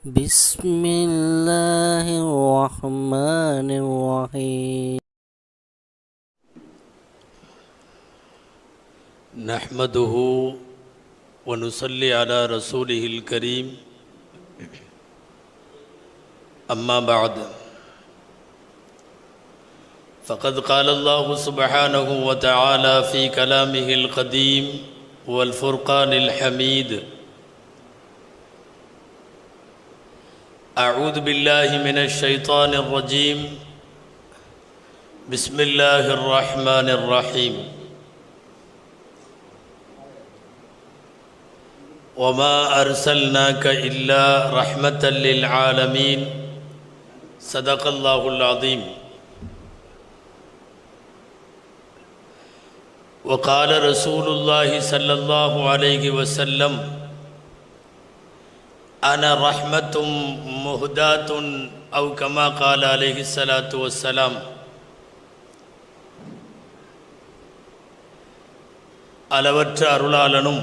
بسم الله الرحمن الرحيم. نحمده ونصلي على رسوله الكريم. أما بعد، فقد قال الله سبحانه وتعالى في كلامه القديم والفرقان الحميد: أعوذ بالله من الشيطان الرجيم. بسم الله الرحمن الرحيم. وما أرسلناك إلا رحمة للعالمين. صدق الله العظيم. وقال رسول الله صلى الله عليه وسلم: أنا رحمة مهداة، أو كما قال عليه الصلاة والسلام. அளவற்ற அருளாளனும்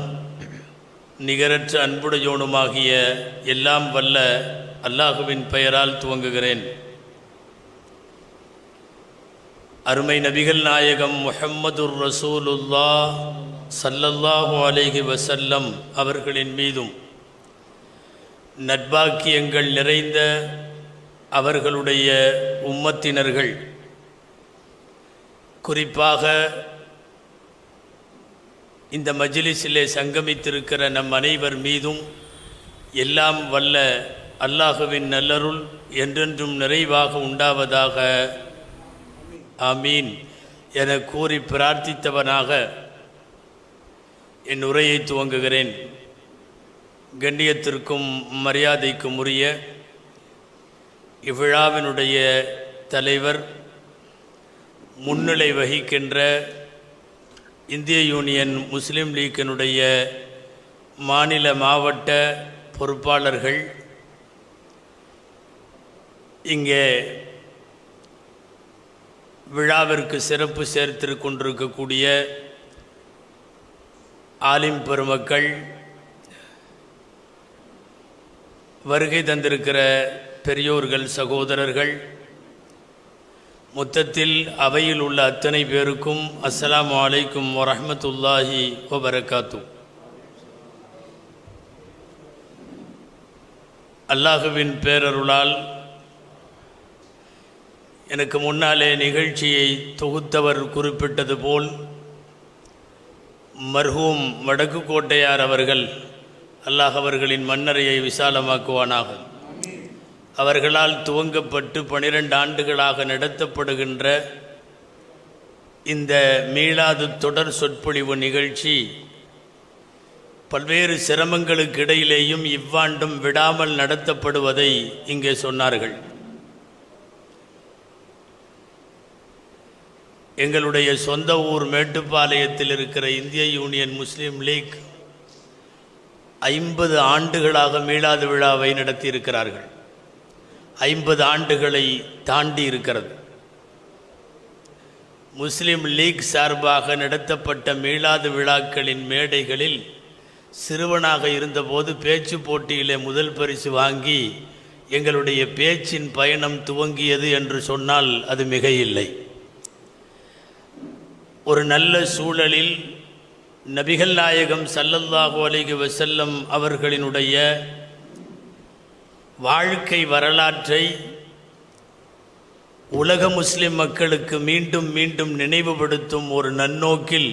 நிகரற்ற அன்புடையோனுமாகிய எல்லாம் வல்ல அல்லாஹுவின் பெயரால் துவங்குகிறேன். அருமை நபிகள் நாயகம் முஹம்மதுர் ரசூலுல்லாஹ் ஸல்லல்லாஹு அலைஹி வஸல்லம் அவர்களின் மீதும் நற்பாக்கியங்கள் நிறைந்த அவர்களுடைய உம்மத்தினர்கள், குறிப்பாக இந்த மஜ்லிஸிலே சங்கமித்திருக்கிற நம் அனைவர் மீதும் எல்லாம் வல்ல அல்லாஹுவின் நல்லருள் என்றென்றும் நிறைவாக உண்டாவதாக, ஆமீன் என கூறி பிரார்த்தித்தவனாக என் உரையை துவங்குகிறேன். கண்ணியத்திற்கும் மரியாதைக்கும் உரிய இவ்விழாவினுடைய தலைவர், முன்னிலை வகிக்கின்ற இந்திய யூனியன் முஸ்லீம் லீக்கினுடைய மாநில மாவட்ட பொறுப்பாளர்கள், இங்கே விழாவிற்கு சிறப்பு சேர்த்திருக்கொண்டிருக்கக்கூடிய ஆலிம் பெருமக்கள், வருகை தந்திருக்கிற பெரியோர்கள், சகோதரர்கள், மொத்தத்தில் அவையில் உள்ள அத்தனை பேருக்கும் அஸ்ஸலாமு அலைக்கும் வரஹ்மத்துல்லாஹி வபரகாத்துஹ். அல்லாஹுவின் பேரருளால் எனக்கு முன்னாலே நிகழ்ச்சியை தொகுத்தவர் குறிப்பிட்டது போல், மர்ஹூம் வடக்கு கோட்டையார் அவர்கள், அல்லாஹ் அவர்களின் மன்னரையை விசாலமாக்குவானாக, அவர்களால் துவங்கப்பட்டு 12 ஆண்டுகளாக நடத்தப்படுகின்ற இந்த மீளாது தொடர் சொற்பொழிவு நிகழ்ச்சி பல்வேறு சிரமங்களுக்கு இடையிலேயும் இவ்வாண்டும் விடாமல் நடத்தப்படுவதை இங்கே சொன்னார்கள். எங்களுடைய சொந்த ஊர் மேட்டுப்பாளையத்தில் இருக்கிற இந்திய யூனியன் முஸ்லீம் லீக் 50 ஆண்டுகளாக மீளாது விழாவை நடத்தியிருக்கிறார்கள். 50 ஆண்டுகளை தாண்டி இருக்கிறது. முஸ்லீம் லீக் சார்பாக நடத்தப்பட்ட மீளாது விழாக்களின் மேடைகளில் சிறுவனாக இருந்தபோது பேச்சு போட்டியிலே முதல் பரிசு வாங்கி எங்களுடைய பேச்சின் பயணம் துவங்கியது என்று சொன்னால் அது மிகையில்லை. ஒரு நல்ல சூழலில் நபிகள் நாயகம் ஸல்லல்லாஹு அலைஹி வஸல்லம் அவர்களினுடைய வாழ்க்கை வரலாற்றை உலக முஸ்லிம் மக்களுக்கு மீண்டும் மீண்டும் நினைவுபடுத்தும் ஒரு நன்னோக்கில்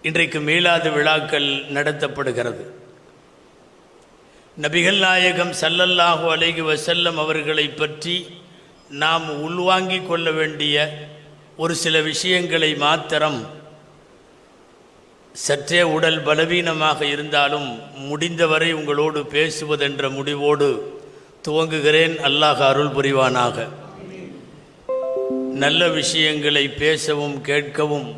இன்றைக்கு மீளாது விழாக்கள் நடத்தப்படுகிறது. நபிகள் நாயகம் ஸல்லல்லாஹு அலைஹி வஸல்லம் அவர்களை பற்றி நாம் உள்வாங்கிக் கொள்ள வேண்டிய ஒரு சில விஷயங்களை மாத்திரம் சற்றே உடல் பலவீனமாக இருந்தாலும் முடிந்தவரை உங்களோடு பேசுவதென்ற முடிவோடு துவங்குகிறேன். அல்லாஹ் அருள் புரிவானாக. நல்ல விஷயங்களை பேசவும் கேட்கவும்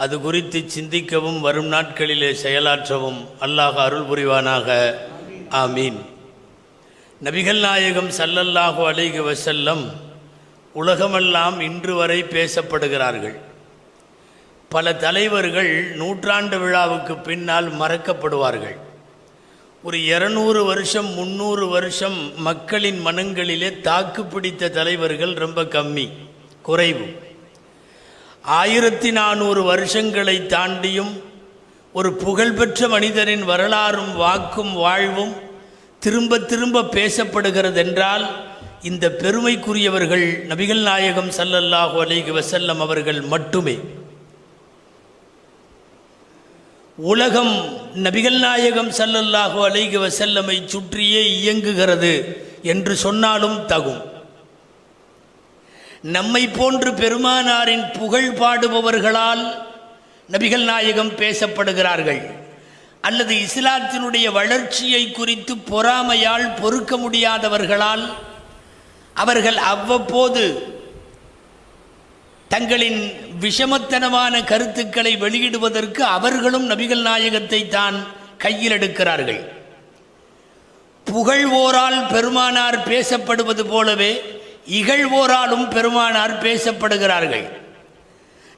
அது குறித்து சிந்திக்கவும் வரும் நாட்களிலே செயலாற்றவும் அல்லாஹ் அருள் புரிவானாக. ஆமீன். நபிகள் நாயகம் ஸல்லல்லாஹு அலைஹி வஸல்லம் உலகமெல்லாம் இன்று வரை பேசப்படுகிறார்கள். பல தலைவர்கள் நூற்றாண்டு விழாவுக்கு பின்னால் மறக்கப்படுவார்கள். ஒரு 200 வருஷம் 300 வருஷம் மக்களின் மனங்களிலே தாக்கு பிடித்த தலைவர்கள் ரொம்ப கம்மி, குறைவு. 1400 வருஷங்களை தாண்டியும் ஒரு புகழ்பெற்ற மனிதரின் வரலாறும் வாக்கும் வாழ்வும் திரும்ப திரும்ப பேசப்படுகிறதென்றால் இந்த பெருமைக்குரியவர்கள் நபிகள் நாயகம் ஸல்லல்லாஹு அலைஹி வஸல்லம் அவர்கள் மட்டுமே. உலகம் நபிகள் நாயகம் ஸல்லல்லாஹு அலைஹி வஸல்லமை சுற்றியே இயங்குகிறது என்று சொன்னாலும் தகும். நம்மை போன்று பெருமானாரின் புகழ் பாடுபவர்களால் நபிகள் நாயகம் பேசப்படுகிறார்கள், அல்லது இஸ்லாத்தினுடைய வளர்ச்சியை குறித்து பொறாமையால் பொறுக்க முடியாதவர்களால் அவர்கள் அவ்வப்போது தங்களின் விஷமத்தனமான கருத்துக்களை வெளியிடுவதற்கு அவர்களும் நபிகள் நாயகத்தை தான் கையில் எடுக்கிறார்கள். புகழ்வோரால் பெருமானார் பேசப்படுவது போலவே இகழ்வோராலும் பெருமானார் பேசப்படுகிறார்கள்.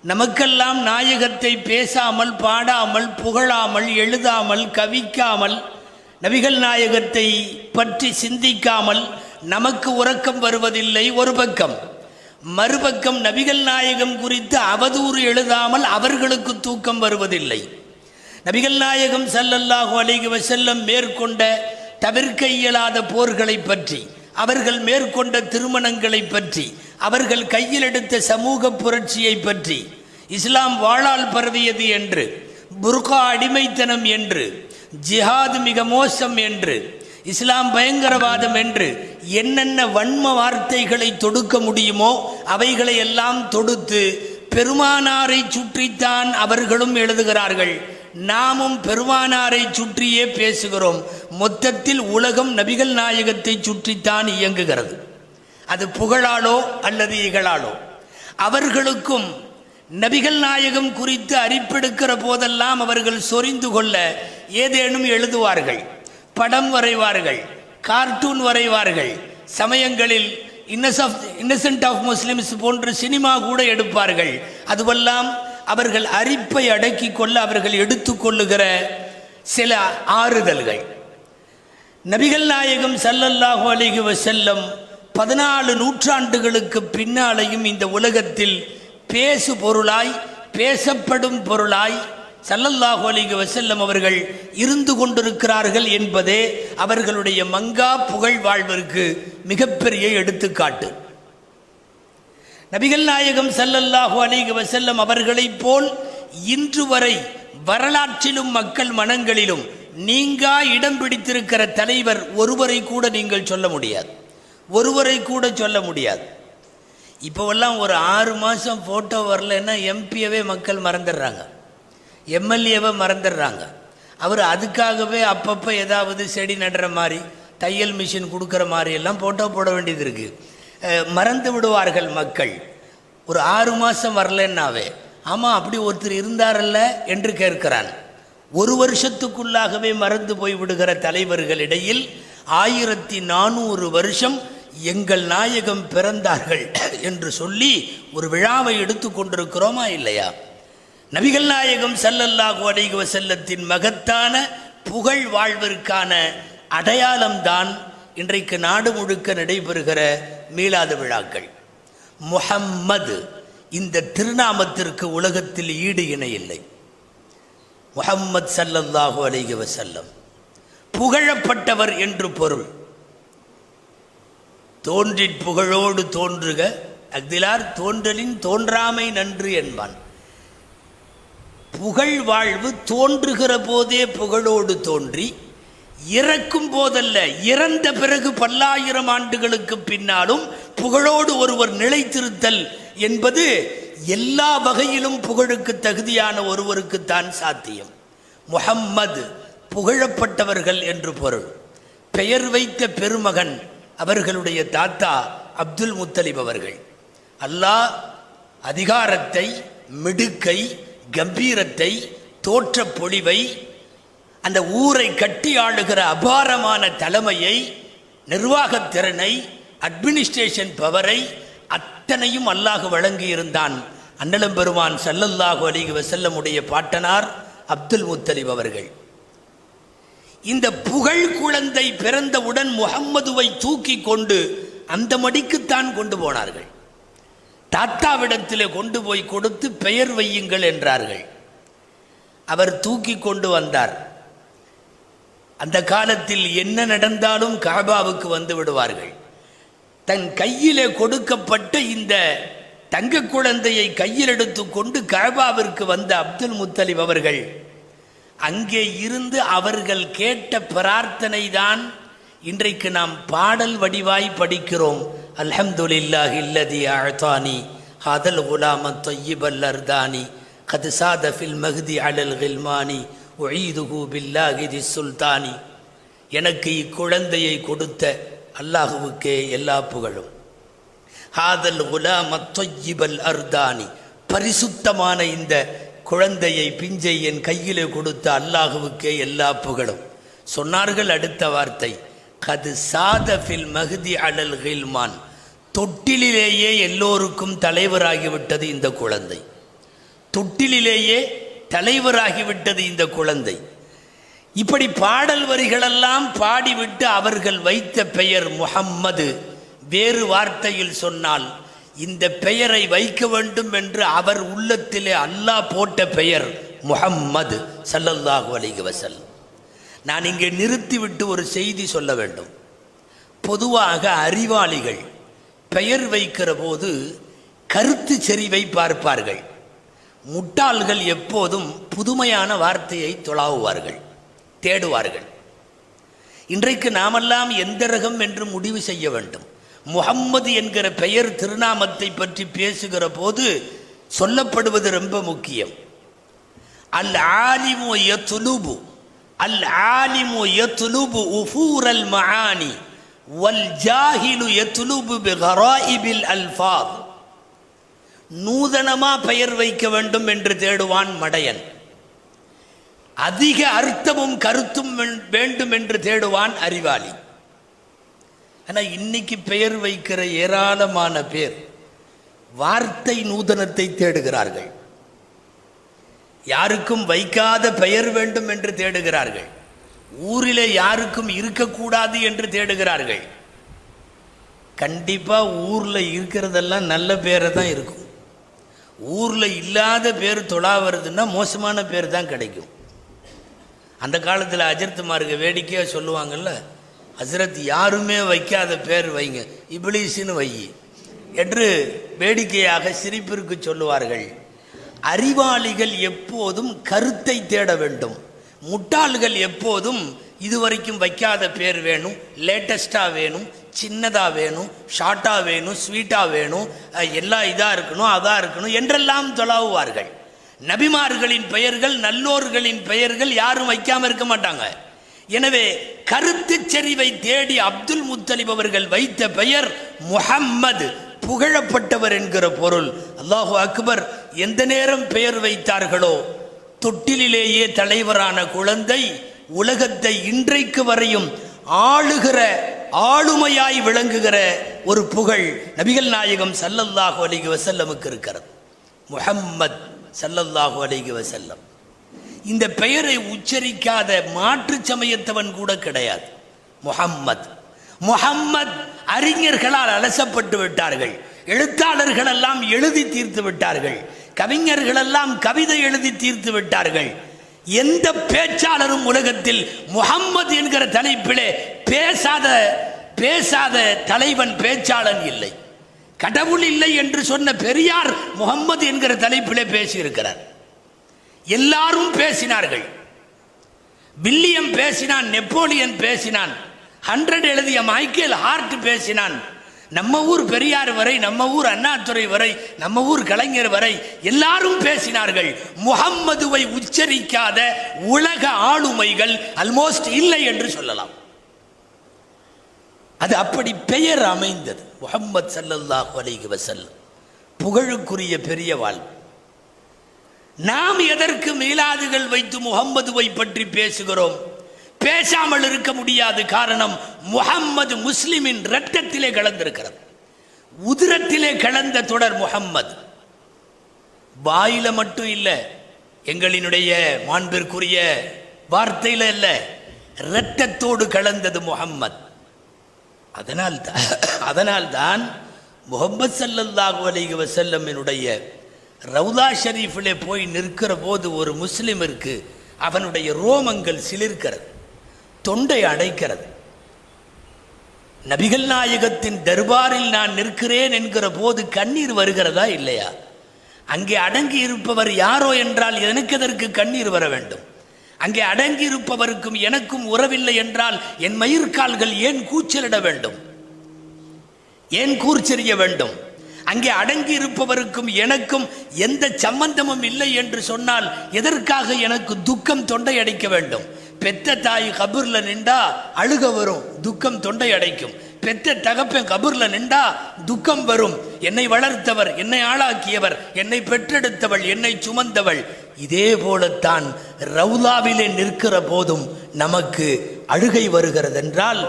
நமக்கெல்லாம் நாயகத்தை பேசாமல், பாடாமல், புகழாமல், எழுதாமல், கவிக்காமல், நபிகள் நாயகத்தை பற்றி சிந்திக்காமல் நமக்கு உறக்கம் வருவதில்லை ஒரு பக்கம். மறுபக்கம் நபிகள் நாயகம் குறித்து அவதூறு எழுதாமல் அவர்களுக்கு தூக்கம் வருவதில்லை. நபிகள் நாயகம் ஸல்லல்லாஹு அலைஹி வஸல்லம் மேற்கொண்ட தவிர்க்க இயலாத போர்களை பற்றி, அவர்கள் மேற்கொண்ட திருமணங்களை பற்றி, அவர்கள் கையில் எடுத்த சமூக புரட்சியை பற்றி, இஸ்லாம் வாளால் பரவியது என்று, புர்கா அடிமைத்தனம் என்று, ஜிஹாது மிக மோசம் என்று, இஸ்லாம் பயங்கரவாதம் என்று என்னென்ன வன்ம வார்த்தைகளை தொடுக்க முடியுமோ அவைகளை எல்லாம் தொடுத்து பெருமானாரை சுற்றித்தான் அவர்களும் எழுதுகிறார்கள். நாமும் பெருமானாரை சுற்றியே பேசுகிறோம். மொத்தத்தில் உலகம் நபிகள் நாயகத்தை சுற்றித்தான் இயங்குகிறது. அது புகழாலோ அல்லது இகழாலோ. அவர்களுக்கும் நபிகள் நாயகம் குறித்து அரிப்பெடுக்கிற போதெல்லாம் அவர்கள் சொரிந்து கொள்ள ஏதேனும் எழுதுவார்கள், படம் வரைவார்கள், கார்ட்டூன் வரைவார்கள். சமயங்களில் இன்னசென்ட் ஆஃப் முஸ்லிம்ஸ் போன்ற சினிமா கூட எடுப்பார்கள். அதுவெல்லாம் அவர்கள் அரிப்பை அடக்கி கொள்ள அவர்கள் எடுத்துக்கொள்ளுகிற சில ஆறுதல்கள். நபிகள் நாயகம் ஸல்லல்லாஹு அலைஹி வஸல்லம் 14 நூற்றாண்டுகளுக்கு பின்னாலையும் இந்த உலகத்தில் பேசு பொருளாய், பேசப்படும் பொருளாய் ஸல்லல்லாஹு அலைஹி வஸல்லம் அவர்கள் இருந்து கொண்டிருக்கிறார்கள் என்பதே அவர்களுடைய மங்கா புகழ் வாழ்விற்கு மிகப்பெரிய எடுத்துக்காட்டு. நபிகள் நாயகம் ஸல்லல்லாஹு அலைஹி வஸல்லம் அவர்களைப் போல் இன்று வரை வரலாற்றிலும் மக்கள் மனங்களிலும் நீங்கா இடம் பிடித்திருக்கிற தலைவர் ஒருவரை கூட நீங்கள் சொல்ல முடியாது, ஒருவரை கூட சொல்ல முடியாது. இப்போவெல்லாம் ஒரு 6 மாதம் ஃபோட்டோ வரலன்னா எம்பியவே மக்கள் மறந்துடுறாங்க, எம்எல்ஏவை மறந்துடுறாங்க. அவர் அதுக்காகவே அப்பப்போ ஏதாவது செடி நடுற மாதிரி, தையல் மிஷின் கொடுக்குற மாதிரி எல்லாம் ஃபோட்டோ போட வேண்டியது இருக்குது. மறந்து விடுவார்கள் மக்கள். ஒரு 6 மாதம் வரலன்னாவே ஆமாம் அப்படி ஒருத்தர் இருந்தாரல்ல என்று கேட்கிறான். ஒரு வருஷத்துக்குள்ளாகவே மறந்து போய் விடுகிற தலைவர்களிடையில் 1400 வருஷம் எங்கள் நாயகம் பிறந்தார்கள் என்று சொல்லி ஒரு விழாவை எடுத்து கொண்டிருக்கிறோமா இல்லையா? நபிகள் நாயகம் ஸல்லல்லாஹு அலைஹி வஸல்லத்தின் மகத்தான புகழ் வாழ்விற்கான அடையாளம்தான் இன்றைக்கு நாடு முழுக்க நடைபெறுகிற மீலாது விழாக்கள். முஹம்மது இந்த திருநாமத்திற்கு உலகத்தில் ஈடு இணை இல்லை. முஹம்மது ஸல்லல்லாஹு அலைஹி வஸல்லம் புகழப்பட்டவர் என்று பொருள். தோன்றிற் புகழோடு தோன்றுக அஃதிலார் தோன்றலின் தோன்றாமை நன்று என்பான். புகழ் வாழ்வு தோன்றுகிற போதே புகழோடு தோன்றி, இறக்கும் போதல்ல, இறந்த பிறகு 1000 ஆண்டுகளுக்கு பின்னாலும் புகழோடு ஒருவர் நிலைத்திருத்தல் என்பது எல்லா வகையிலும் புகழுக்கு தகுதியான ஒருவருக்குத்தான் சாத்தியம். முஹம்மது புகழப்பட்டவர்கள் என்று பொருள். பெயர் வைத்த பெருமகன் அவர்களுடைய தாத்தா அப்துல் முத்தலிப் அவர்கள். அல்லாஹ் அதிகாரத்தை, மிடுக்கை, கம்பீரத்தை, தோற்ற பொழிவை, அந்த ஊரை கட்டி ஆளுகிற அபாரமான தலைமையை, நிர்வாகத் திறனை, அட்மினிஸ்ட்ரேஷன் பவரை அத்தனையும் அல்லாஹ் வழங்கியிருந்தான். அண்ணலம் பெருமான் ஸல்லல்லாஹு அலைஹி வஸல்லம் உடைய பாட்டனார் அப்துல் முத்தலிப் அவர்கள். இந்த புகழ் குழந்தை பிறந்தவுடன் முஹம்மதுவை தூக்கி கொண்டு அந்த மடிக்குத்தான் கொண்டு போனார்கள். தாத்தாவிடத்தில் கொண்டு போய் கொடுத்து பெயர் வையுங்கள் என்றார்கள். அவர் தூக்கி கொண்டு வந்தார். அந்த காலத்தில் என்ன நடந்தாலும் காபாவுக்கு வந்து விடுவார்கள். தன் கையிலே கொடுக்கப்பட்ட இந்த தங்க குழந்தையை கையில் எடுத்துக்கொண்டு காபாவிற்கு வந்த அப்துல் முத்தலிப் அவர்கள் அங்கே இருந்து அவர்கள் கேட்ட பிரார்த்தனை தான் இன்றைக்கு நாம் பாடல் வடிவாய் படிக்கிறோம். அல்ஹம்துலில்லாஹி அல்லதி அஅதானி ஹாதல் குலாம தய்யிபல் அர்தானி கத் சாத ஃபில் மஹ்தி அலல் கில்மானி உஈதுஹு பில்லாஹி தி சுல்தானி. எனக்கு இக்குழந்தையை கொடுத்த அல்லாஹுவுக்கே எல்லா புகழும். ஹாதல் குலாம தய்யிபல் அர்தானி, பரிசுத்தமான இந்த குழந்தையை பிஞ்சை என் கையிலே கொடுத்த அல்லாஹுவுக்கே எல்லா புகழும். சொன்னார்கள் அடுத்த வார்த்தை, கது சாத ஃபில் மஹ்தி அலல் கில்மான், தொட்டிலேயே எல்லோருக்கும் தலைவராகிவிட்டது இந்த குழந்தை. தொட்டிலேயே தலைவராகிவிட்டது இந்த குழந்தை. இப்படி பாடல் வரிகளெல்லாம் பாடிவிட்டு அவர்கள் வைத்த பெயர் முஹம்மது. வேறு வார்த்தையில் சொன்னால் இந்த பெயரை வைக்க வேண்டும் என்று அவர் உள்ளத்திலே அல்லாஹ் போட்ட பெயர் முஹம்மது ஸல்லல்லாஹு அலைஹி வஸல்லம். நான் இங்கே நிறுத்திவிட்டு ஒரு செய்தி சொல்ல வேண்டும். பொதுவாக அறிவாளிகள் பெயர் வைக்கிற போது கருத்து செறிவை பார்ப்பார்கள். முட்டாள்கள் எப்போதும் புதுமையான வார்த்தையை தொழாவுவார்கள், தேடுவார்கள். இன்றைக்கு நாமெல்லாம் எந்த ரகம் என்று முடிவு செய்ய வேண்டும். முஹம்மது என்கிற பெயர் திருநாமத்தை பற்றி பேசுகிற போது சொல்லப்படுவது ரொம்ப முக்கியம். அல் ஆலிமு யத்லுபு, அல் ஆலிமு யத்லுபு உஃபூரல் மஆனி வல் ஜாஹிலு யத்லுபு பிகராயிபில் அல்ஃபாத். நூதனமா பெயர் வைக்க வேண்டும் என்று தேடுவான் மடையன், அதிக அர்த்தமும் கருத்தும் வேண்டும் என்று தேடுவான் அறிவாளி. ஆனால் இன்னைக்கு பெயர் வைக்கிற ஏராளமான பேர் வார்த்தை நூதனத்தை தேடுகிறார்கள். யாருக்கும் வைக்காத பெயர் வேண்டும் என்று தேடுகிறார்கள். ஊரிலே யாருக்கும் இருக்கக்கூடாது என்று தேடுகிறார்கள். கண்டிப்பா ஊர்ல இருக்கிறதெல்லாம் நல்ல பேரை தான் இருக்கும். ஊர்ல இல்லாத பேர் தொழா வருதுன்னா மோசமான பேர் தான் கிடைக்கும். அந்த காலத்தில் அஜர்த்துமாருக்கு வேடிக்கையாக சொல்லுவாங்கல்ல, ஹசரத் யாருமே வைக்காத பேர் வைங்க, இப்லீஸ்னு வை என்று வேடிக்கையாக சிரிப்பிற்கு சொல்லுவார்கள். அறிவாளிகள் எப்போதும் கருத்தை தேட வேண்டும். முட்டாள்கள் எப்போதும் இதுவரைக்கும் வைக்காத பேர் வேணும், லேட்டஸ்டாக வேணும், சின்னதாக வேணும், ஷார்ட்டாக வேணும், ஸ்வீட்டாக வேணும், எல்லாம் இதாக இருக்கணும், அதாக இருக்கணும் என்றெல்லாம் தொலாவுவார்கள். நபிமார்களின் பெயர்கள், நல்லோர்களின் பெயர்கள் யாரும் வைக்காம இருக்க மாட்டாங்க. எனவே கருத்து செறிவை தேடி அப்துல் முத்தலிப் அவர்கள் வைத்த பெயர் முஹம்மது, புகழப்பட்டவர் என்கிற பொருள். அல்லாஹு அக்பர். எந்த நேரம் பெயர் வைத்தார்களோ தொட்டிலேயே தலைவரான குழந்தை உலகத்தை இன்றைக்கு வரையும் ஆளுகிற ஆளுமையாய் விளங்குகிற ஒரு புகழ் நபிகள் நாயகம் ஸல்லல்லாஹு அலைஹி வஸல்லமுக்கு இருக்கிறது. முஹம்மத் ஸல்லல்லாஹு அலைஹி வஸல்லம். இந்த பெயரை உச்சரிக்காத மாற்று சமயத்தவன் கூட கிடையாது. முஹம்மத் முஹம்மத். அறிஞர்களால் அலசப்பட்டு விட்டார்கள், எழுத்தாளர்கள் எல்லாம் எழுதி தீர்த்து விட்டார்கள், கவிஞர்கள் எல்லாம் கவிதை எழுதி தீர்த்து விட்டார்கள். எந்த பேச்சாளரும் உலகத்தில் முஹம்மது என்கிற தலைப்பிலே பேசாத தலைவன் பேச்சாளன் இல்லை. கடவுள் இல்லை என்று சொன்ன பெரியார் முஹம்மது என்கிற தலைப்பிலே பேசியிருக்கிறார். எல்லாரும் பேசினார்கள். வில்லியம் பேசினான், நெப்போலியன் பேசினான், 100 எழுதிய மைக்கேல் ஹார்ட் பேசினான். நம்ம ஊர் பெரியார் வரை, நம்ம ஊர் அண்ணாதுரை வரை, நம்ம ஊர் கலைஞர் வரை எல்லாரும் பேசினார்கள். முஹம்மதுவை உச்சரிக்காத உலக ஆளுமைகள் ஆல்மோஸ்ட் இல்லை என்று சொல்லலாம். அது அப்படி பெயர் அமைந்தது. முஹம்மது ஸல்லல்லாஹு அலைஹி வஸல்லம் புகழுக்குரிய பெரிய வாழ்வு. நாம் எதற்கு மீலாதுகள் வைத்து முஹம்மதுவை பற்றி பேசுகிறோம்? பேசாமல் இருக்க முடியாது. காரணம், முஹம்மது முஸ்லிமின் இரத்தத்திலே கலந்திருக்கிறது, உதிரத்திலே கலந்த தொடர் முஹம்மது. வாயில மட்டும் இல்லை, எங்களினுடைய மாண்பிற்குரிய வார்த்தையில இல்லை, இரத்தத்தோடு கலந்தது முஹம்மத். அதனால்தான் முஹம்மது ஸல்லல்லாஹு அலைஹி வஸல்லமினுடைய ரவுலா ஷரீஃபிலே போய் நிற்கிற போது ஒரு முஸ்லிமிற்கு அவனுடைய ரோமங்கள் சிலிர்க்கிறது, தொண்டை அடைக்கிறது. நபிகள் நாயகத்தின் தர்பாரில் நான் நிற்கிறேன் என்கிற போது கண்ணீர் வருகிறதா இல்லையா? அங்கே அடங்கி இருப்பவர் யாரோ என்றால் எனக்கு எதற்கு கண்ணீர் வர வேண்டும்? அங்கே அடங்கி இருப்பவருக்கும் எனக்கும் உறவில்லை என்றால் என் மயிர்கால்கள் ஏன் கூச்சலிட வேண்டும்? ஏன் கூர்ச்செறிய வேண்டும்? அங்கே அடங்கி இருப்பவருக்கும் எனக்கும் எந்த சம்பந்தமும் இல்லை என்று சொன்னால் எதற்காக எனக்கு துக்கம் தொண்டை அடைக்க வேண்டும்? பெத்த தாய் கபூர்ல நின்றா அழுக வரும், துக்கம் தொண்டை அடைக்கும். பெத்த தகப்பன் கபூர்ல நின்றா துக்கம் வரும். என்னை வளர்த்தவர், என்னை ஆளாக்கியவர், என்னை பெற்றெடுத்தவள், என்னை சுமந்தவள். இதே போலத்தான் ரவுலாவிலே நிற்கிற போதும் நமக்கு அழுகை வருகிறதென்றால்,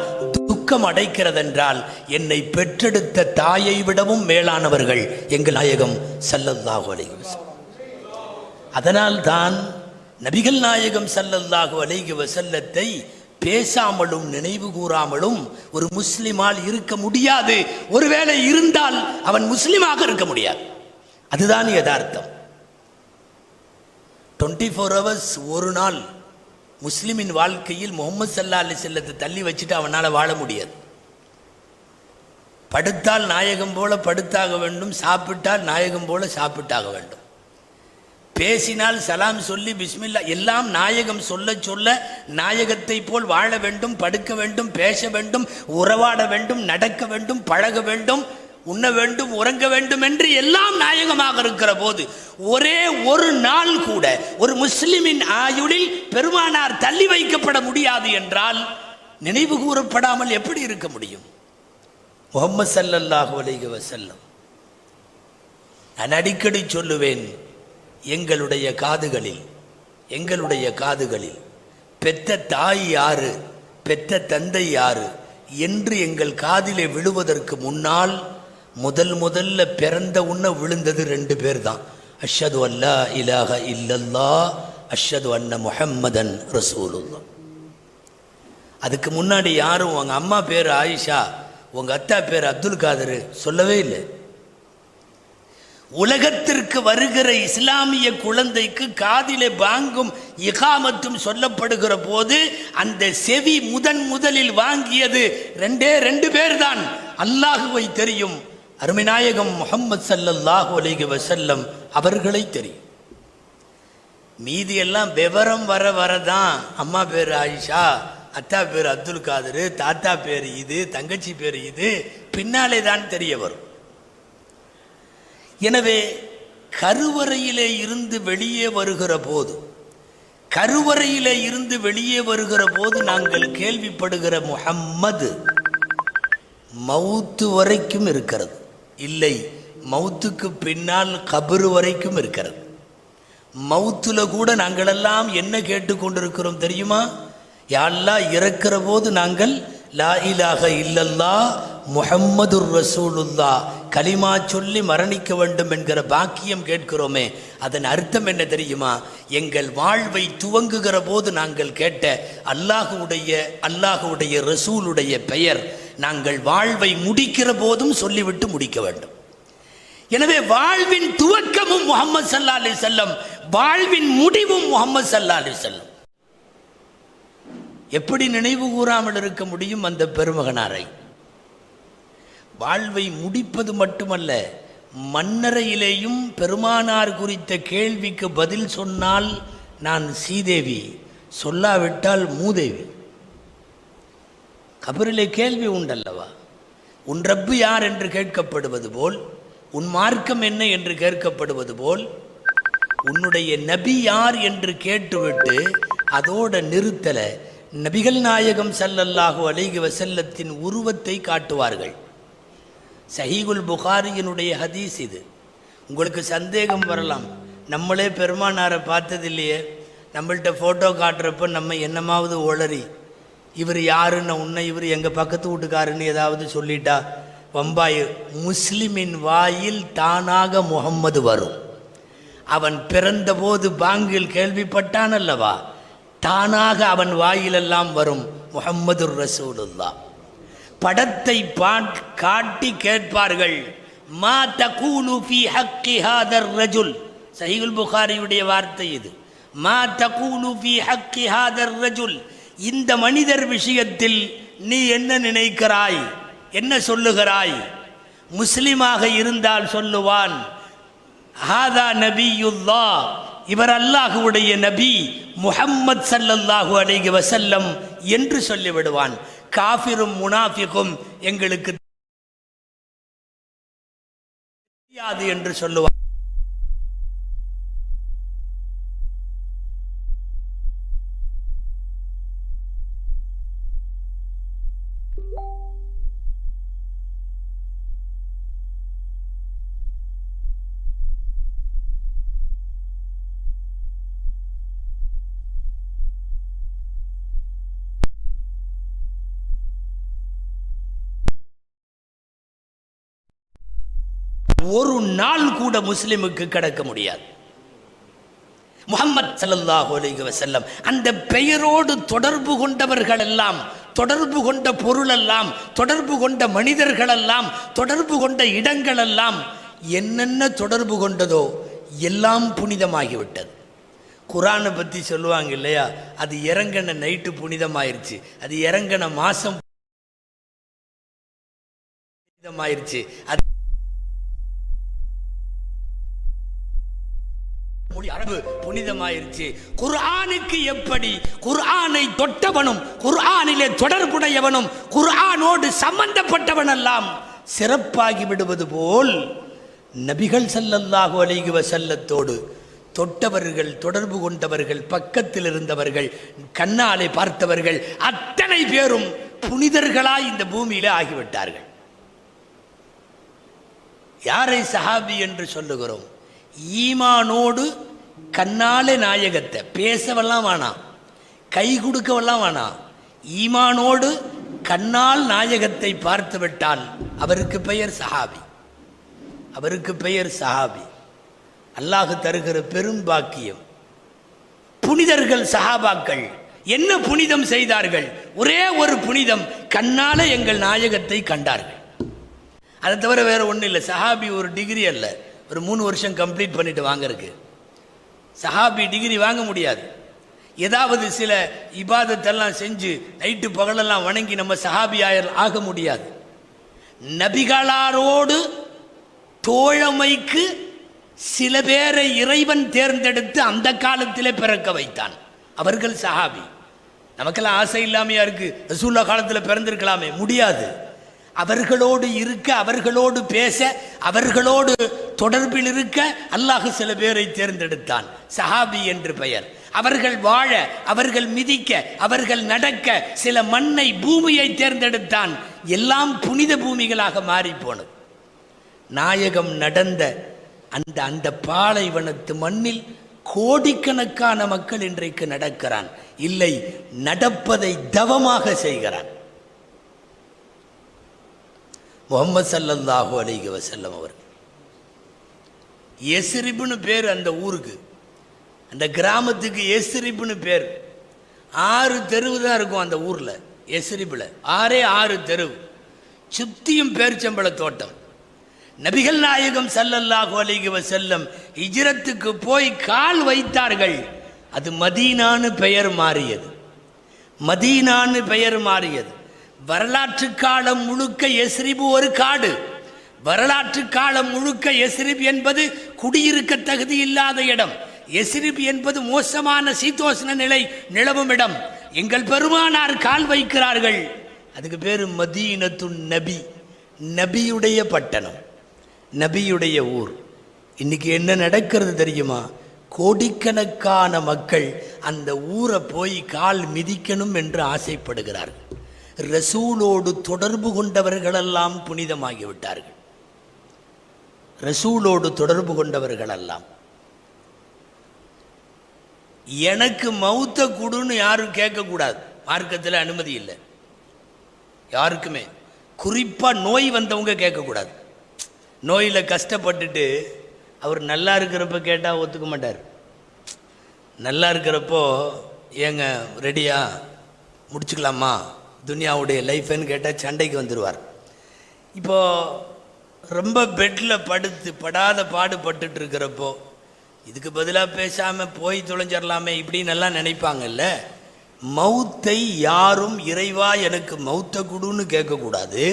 துக்கம் அடைக்கிறதென்றால் என்னை பெற்றெடுத்த தாயை விடவும் மேலானவர்கள் எங்கள் நாயகம் ஸல்லல்லாஹு அலைஹி வஸல்லம். அதனால்தான் நபிகள் நாயகம் ஸல்லல்லாஹு அலைஹி வஸல்லத்தை பேசாமலும் நினைவு கூறாமலும் ஒரு முஸ்லிமால் இருக்க முடியாது. ஒருவேளை இருந்தால் அவன் முஸ்லிமாக இருக்க முடியாது. அதுதான் யதார்த்தம். 24 hours ஒரு நாள் முஸ்லிமின் வாழ்க்கையில் முஹம்மது ஸல்லல்லாஹு அலைஹி வஸல்லத்தை தள்ளி வச்சுட்டு அவனால் வாழ முடியாது. படுத்தால் நாயகம் போல படுத்தாக வேண்டும், சாப்பிட்டால் நாயகம் போல சாப்பிட்டாக வேண்டும், பேசினால் சலாம் சொல்லி பிஸ்மில்லா, எல்லாம் நாயகம் சொல்ல சொல்ல நாயகத்தை போல் வாழ வேண்டும், படுக்க வேண்டும், பேச வேண்டும், உறவாட வேண்டும், நடக்க வேண்டும், பழக வேண்டும், உண்ண வேண்டும், உறங்க வேண்டும் என்று எல்லாம் நாயகமாக இருக்கிற போது ஒரே ஒரு நாள் கூட ஒரு முஸ்லிமின் ஆயுளில் பெருமானார் தள்ளி வைக்கப்பட முடியாது என்றால் நினைவு கூறப்படாமல் எப்படி இருக்க முடியும்? முஹம்மது ஸல்லல்லாஹு அலைஹி வஸல்லம், நான் அடிக்கடி சொல்லுவேன், எங்களுடைய காதுகளில் பெத்த தாய் யாரு, பெத்த தந்தை யாரு என்று எங்கள் காதிலே விழுவதற்கு முன்னால் முதல்ல பிறந்த உன்ன விழுந்தது 2 பேர் தான். அஷ்ஹது அல்லா இலாஹ இல்லல்லாஹ், அஷ்ஹது அன்ன முஹம்மதன் ரசூலுல்லாஹ். அதுக்கு முன்னாடி யாரும் உங்க அம்மா பேர் ஆயிஷா, உங்க அத்தா பேர் அப்துல் காதர் சொல்லவே இல்லை. உலகத்திற்கு வருகிற இஸ்லாமிய குழந்தைக்கு காதிலே பாங்கும் இகாமத்தும் சொல்லப்படுகிற போது அந்த செவி முதலில் வாங்கியது 2 பேர் தான். அல்லாஹுவை தெரியும், அருமைநாயகம் முஹம்மது ஸல்லல்லாஹு அலைஹி வஸல்லம் அவர்களை தெரியும். மீதி எல்லாம் விவரம் வரதான் அம்மா பேர் ஆயிஷா, அத்தா பேர் அப்துல் காதர், தாத்தா பேர் இது, தங்கச்சி பேர் இது, பின்னாலே தான் தெரிய வரும். எனவே கருவறையிலே இருந்து வெளியே வருகிற போது நாங்கள் கேள்விப்படுகிற முஹம்மது மவுத்து வரைக்கும் இருக்கிறது. இல்லை, மவுத்துக்கு பின்னால் கபரு வரைக்கும் இருக்கிறது. மவுத்துல கூட நாங்களெல்லாம் என்ன கேட்டுக்கொண்டிருக்கிறோம் தெரியுமா? யா அல்லாஹ், இறக்கிற போது நாங்கள் லா இலாஹ இல்லல்லாஹ் முஹம்மதுர் ரசூலுல்லாஹ் கலிமா சொல்லி மரணிக்க வேண்டும் என்கிற பாக்கியம் கேட்கிறோமே, அதன் அர்த்தம் என்ன தெரியுமா? எங்கள் வாழ்வை துவங்குகிற போது நாங்கள் கேட்ட அல்லாஹுடைய ரசூலுடைய பெயர் நாங்கள் வாழ்வை முடிக்கிற போதும் சொல்லிவிட்டு முடிக்க வேண்டும். எனவே வாழ்வின் துவக்கமும் முஹம்மது ஸல்லல்லாஹு அலைஹி வஸல்லம், வாழ்வின் முடிவும் முஹம்மது ஸல்லல்லாஹு அலைஹி வஸல்லம். எப்படி நினைவு கூறாமல் இருக்க முடியும் அந்த பெருமகனாரை? வாழ்வை முடிப்பது மட்டுமல்ல, மன்னரையிலேயும் பெருமானார் குறித்த கேள்விக்கு பதில் சொன்னால் நான் சீதேவி, சொல்லாவிட்டால் மூதேவி. கபரிலே கேள்வி உண்டல்லவா? உன் ரப்பு யார் என்று கேட்கப்படுவது போல், உன் மார்க்கம் என்ன என்று கேட்கப்படுவது போல், உன்னுடைய நபி யார் என்று கேட்டுவிட்டு அதோட நிறுத்தல, நபிகள் நாயகம் ஸல்லல்லாஹு அலைஹி வஸல்லத்தின் உருவத்தை காட்டுவார்கள். சஹீஹுல் புகாரியினுடைய ஹதீஸ் இது. உங்களுக்கு சந்தேகம் வரலாம், நம்மளே பெருமானாரை பார்த்ததில்லையே, நம்மள்கிட்ட ஃபோட்டோ காட்டுறப்ப நம்ம என்னமாவது ஒளறி இவர் யாருன்னு உன்னை இவர் எங்கள் பக்கத்து வீட்டுக்காருன்னு ஏதாவது சொல்லிட்டா வம்பாய். முஸ்லிமின் வாயில் தானாக முஹம்மது வரும். அவன் பிறந்தபோது பாங்கில் கேள்விப்பட்டான் அல்லவா, தானாக அவன் வாயிலெல்லாம் வரும் முஹம்மதுர் ரசூலுல்லாஹ். படத்தை காட்டி கேட்பார்கள், மா தகூலு ஃபீ ஹக்கி ஹாதர் ரஜுல். சஹீஹுல் புகாரியுடைய வார்த்தை இது. மா தகூலு ஃபீ ஹக்கி ஹாதர் ரஜுல், இந்த மனிதர் விஷயத்தில் நீ என்ன நினைக்கிறாய், என்ன சொல்லுகிறாய்? முஸ்லிமாக இருந்தால் சொல்லுவான், ஹாதா நபியுல்லாஹ், இவர் அல்லாஹுடைய நபி முஹம்மத் ஸல்லல்லாஹு அலைஹி வஸல்லம் என்று சொல்லிவிடுவான். காஃபிரும் முனாஃபிகும் எங்களுக்கு தெரியாது என்று சொல்லுவான். ஒரு நாள் கூட முஸ்லிமுக்கு கிடக்க முடியாது. முஹம்மத் ஸல்லல்லாஹு அலைஹி வஸல்லம் அந்த பெயரோடு தொடர்பு கொண்டவர்கள் எல்லாம், தொடர்பு கொண்ட பொருள் எல்லாம், தொடர்பு கொண்ட மனிதர்கள் எல்லாம், தொடர்பு கொண்ட இடங்கள் எல்லாம், என்னென்ன தொடர்பு கொண்டதோ எல்லாம் புனிதமாகிவிட்டது. குர்ஆனை பற்றி சொல்லுவாங்க இல்லையா, அது இறங்கின நைட்டு புனிதமாயிருச்சு, அது இறங்கின மாசம் புனிதமாயிருச்சு, அது அரபு புனிதமாயிருச்சு. குர்ஆனுக்கு எப்படி குர்ஆனை தொட்டவனும் குர்ஆனிலே தொடர்புடையவனும் குர்ஆனோடு சம்பந்தப்பட்டவன் எல்லாம் சிறப்பாகி விடுவது போல் நபிகள் ஸல்லல்லாஹு அலைஹி வஸல்லத்தோடு தொட்டவர்கள், தொடர்பு கொண்டவர்கள், பக்கத்தில் இருந்தவர்கள், கண்ணாலே பார்த்தவர்கள் அத்தனை பேரும் புனிதர்களாய் இந்த பூமியிலே ஆகிவிட்டார்கள். யாரை சஹாபி என்று சொல்லுகிறோம்? ஈமானோடு கண்ணாலே நாயகத்தை பேசவெல்லாம் வேணாம், கை கொடுக்கவெல்லாம் வேணாம், ஈமானோடு கண்ணால் நாயகத்தை பார்த்து விட்டால் அவருக்கு பெயர் சஹாபி, அவருக்கு பெயர் சஹாபி. அல்லாஹ் தருகிற பெரும் பாக்கியம். புனிதர்கள் சஹாபாக்கள் என்ன புனிதம் செய்தார்கள்? ஒரே ஒரு புனிதம், கண்ணால எங்கள் நாயகத்தை கண்டார்கள். அதை தவிர வேற ஒன்றும் இல்லை. சஹாபி ஒரு டிகிரி அல்ல, ஒரு 3 வருஷம் கம்ப்ளீட் பண்ணிட்டு வாங்கறதுக்கு. சஹாபி டிகிரி வாங்க முடியாது. ஏதாவது சில இபாதத்தெல்லாம் செஞ்சு நைட்டு பகலெல்லாம் வணங்கி நம்ம சஹாபி ஆக முடியாது. நபிகளாரோடு தோழமைக்கு சில பேரை இறைவன் தேர்ந்தெடுத்து அந்த காலத்திலே பிறக்க வைத்தான். அவர்கள் சஹாபி. நமக்கெல்லாம் ஆசை இல்லாமையா இருக்கு, ரசூலுல்லாஹ் காலத்தில் பிறந்திருக்கலாமே, முடியாது. அவர்களோடு இருக்க, அவர்களோடு பேச, அவர்களோடு தொடர்பில் இருக்க அல்லாஹ் சில பேரை தேர்ந்தெடுத்தான், சஹாபி என்று பெயர். அவர்கள் வாழ, அவர்கள் மிதிக்க, அவர்கள் நடக்க சில மண்ணை, பூமியை தேர்ந்தெடுத்தான். எல்லாம் புனித பூமிகளாக மாறி போனது. நாயகம் நடந்த அந்த அந்த பாலைவனத்து மண்ணில் கோடிக்கணக்கான மக்கள் இன்றைக்கு நடக்கிறான். இல்லை, நடப்பதை தவமாக செய்கிறான். முஹம்மது ஸல்லல்லாஹு அலைஹி வஸல்லம் அவர்கள் எஸ்ரிப்னு பேர் அந்த ஊருக்கு, அந்த கிராமத்துக்கு எஸ்ரிப்னு பேர். 6 தெருவு தான் இருக்கும் அந்த ஊரில். எஸ்ரிபில் 6 தெருவு, சுத்தியும் பேர்ச்சம்பள தோட்டம். நபிகள் நாயகம் ஸல்லல்லாஹு அலைஹி வஸல்லம் ஹிஜ்ரத்துக்கு போய் கால் வைத்தார்கள். அது மதீனான்னு பெயர் மாறியது, மதீனான்னு பெயர் மாறியது. வரலாற்று காலம் முழுக்க எஸ்ரிபு ஒரு காடு. வரலாற்று காலம் முழுக்க எஸ்ரிப் என்பது குடியிருக்க தகுதி இல்லாத இடம். எஸ்ரிப் என்பது மோசமான சீதோஷ்ண நிலை நிலவும் இடம். எங்கள் பெருமானார் கால் வைக்கிறார்கள், அதுக்கு பேரு மதீனத்துன் நபி, நபியுடைய பட்டணம், நபியுடைய ஊர். இன்னைக்கு என்ன நடக்கிறது தெரியுமா? கோடிக்கணக்கான மக்கள் அந்த ஊரை போய் கால் மிதிக்கணும் என்று ஆசைப்படுகிறார்கள். ரசூலோடு தொடர்பு கொண்டவர்களெல்லாம் புனிதமாகிவிட்டார்கள். ரசூலோடு தொடர்பு கொண்டவர்களெல்லாம். எனக்கு மௌத்த குடுன்னு யாரும் கேட்கக்கூடாது, மார்க்கத்தில் அனுமதி இல்லை யாருக்குமே. குறிப்பாக நோய் வந்தவங்க கேட்கக்கூடாது. நோயில் கஷ்டப்பட்டுட்டு அவர் நல்லா இருக்கிறப்ப கேட்டால் ஒத்துக்க மாட்டார். நல்லா இருக்கிறப்போ ஏங்க ரெடியா முடிச்சுக்கலாமா துனியாவுடைய லைஃப்னு கேட்டால் சண்டைக்கு வந்துடுவார். இப்போது ரொம்ப பெட்டில் படாத பாடுபட்டு இருக்கிறப்போ இதுக்கு பதிலாக பேசாமல் போய் தொலைஞ்சிடலாமே இப்படின்னு எல்லாம் நினைப்பாங்கல்ல. மௌத்தை யாரும் இறைவா எனக்கு மௌத்தை குடுன்னு கேட்கக்கூடாது.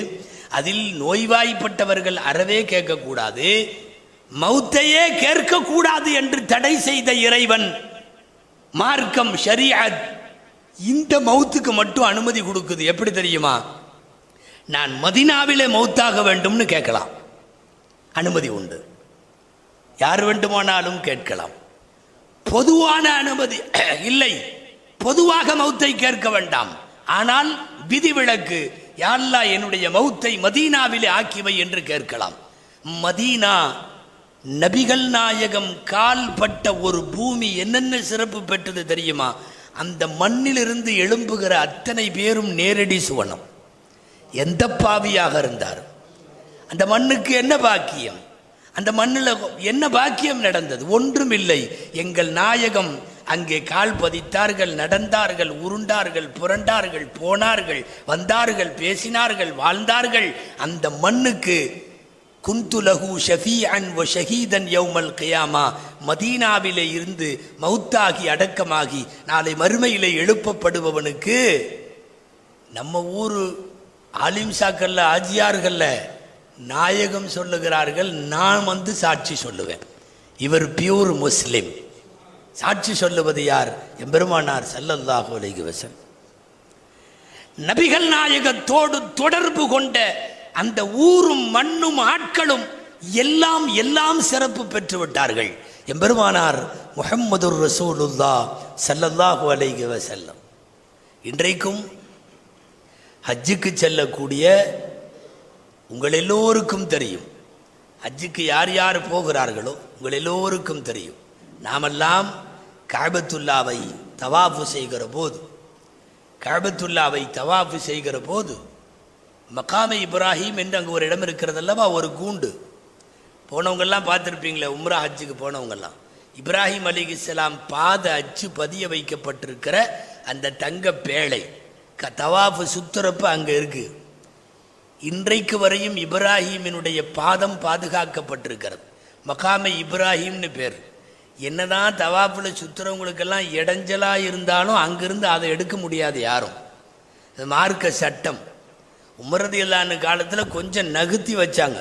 அதில் நோய்வாய்ப்பட்டவர்கள் அறவே கேட்கக்கூடாது. மௌத்தையே கேட்கக்கூடாது என்று தடை செய்த இறைவன் மார்க்கம் ஷரீஅத் இந்த மௌத்துக்கு மட்டும் அனுமதி கொடுக்குது. எப்படி தெரியுமா? நான் மதீனாவிலே மௌத்தாக வேண்டும்னு கேட்கலாம், அனுமதி உண்டு. யார் வேண்டுமானாலும் கேட்கலாம். பொதுவான அனுமதி இல்லை. பொதுவாக மௌத்தை கேட்க வேண்டாம். ஆனால் விதிவிலக்கு, யா அல்லாஹ் என்னுடைய மௌத்தை மதீனாவிலே ஆக்கிவை என்று கேட்கலாம். மதீனா நபிகள் நாயகம் கால் பட்ட ஒரு பூமி என்னென்ன சிறப்பு பெற்றது தெரியுமா? அந்த மண்ணிலிருந்து எழும்புகிற அத்தனை பேரும் நேரடி சுவனம். எந்த பாவியாக இருந்தார், அந்த மண்ணுக்கு என்ன பாக்கியம், அந்த மண்ணில் என்ன பாக்கியம் நடந்தது? ஒன்றும் இல்லை. எங்கள் நாயகம் அங்கே கால் பதித்தார்கள், நடந்தார்கள், உருண்டார்கள், புரண்டார்கள், போனார்கள், வந்தார்கள், பேசினார்கள், வாழ்ந்தார்கள். அந்த மண்ணுக்கு குந்துலகு ஷஃபீஅன் வ ஷஹீதன் யௌமல் கியாமா, மதீனாவிலே இருந்து மௌத்தாகி அடக்கமாகி நாளை மறுமையிலே எழுப்பப்படுபவனுக்கு நம்ம ஊர் ஆலிம்சாக்கள்ல ஆஜியார்கள்ல நாயகம் சொல்லுகிறார்கள், நான் வந்து சாட்சி சொல்லுவேன். இவர் பியூர் முஸ்லிம். சாட்சி சொல்லுவது யார்? எம்பெருமானார் ஸல்லல்லாஹு அலைஹி வஸல்லம். நபிகள் நாயகத்தோடு தொடர்பு கொண்ட அந்த ஊரும் மண்ணும் ஆட்களும் எல்லாம் சிறப்பு பெற்று விட்டார்கள். எம்பெருமானார் முஹம்மதுர் ரசூலுல்லாஹ் ஸல்லல்லாஹு அலைஹி வஸல்லம் இன்றைக்கும் ஹஜ்ஜுக்கு செல்லக்கூடிய உங்கள் எல்லோருக்கும் தெரியும். ஹஜ்ஜுக்கு யார் யார் போகிறார்களோ உங்கள் எல்லோருக்கும் தெரியும். நாமெல்லாம் கஅபத்துல்லாவை தவாஃபு செய்கிற போது மகாமே இப்ராஹிம் என்று அங்கே ஒரு இடம் இருக்கிறதல்லவா, ஒரு கூண்டு. போனவங்கெல்லாம் பார்த்துருப்பீங்களே, உம்ரா ஹஜ்ஜுக்கு போனவங்கெல்லாம். இப்ராஹிம் அலைஹிஸ்ஸலாம் பாத அச்சு பதிய வைக்கப்பட்டிருக்கிற அந்த தங்க பேழை தவாஃபு சுத்துறப்ப அங்கே இருக்கு. இன்றைக்கு வரையும் இப்ராஹிமினுடைய பாதம் பாதுகாக்கப்பட்டிருக்கிறது. மகாமே இப்ராஹிம்னு பேர். என்னதான் தவாஃபில் சுத்துறவங்களுக்கெல்லாம் இடைஞ்சலாக இருந்தாலும் அங்கிருந்து அதை எடுக்க முடியாது யாரும். அது மார்க்க சட்டம். உமர் ரலியல்லாஹு காலத்தில் கொஞ்சம் நகுத்தி வச்சாங்க.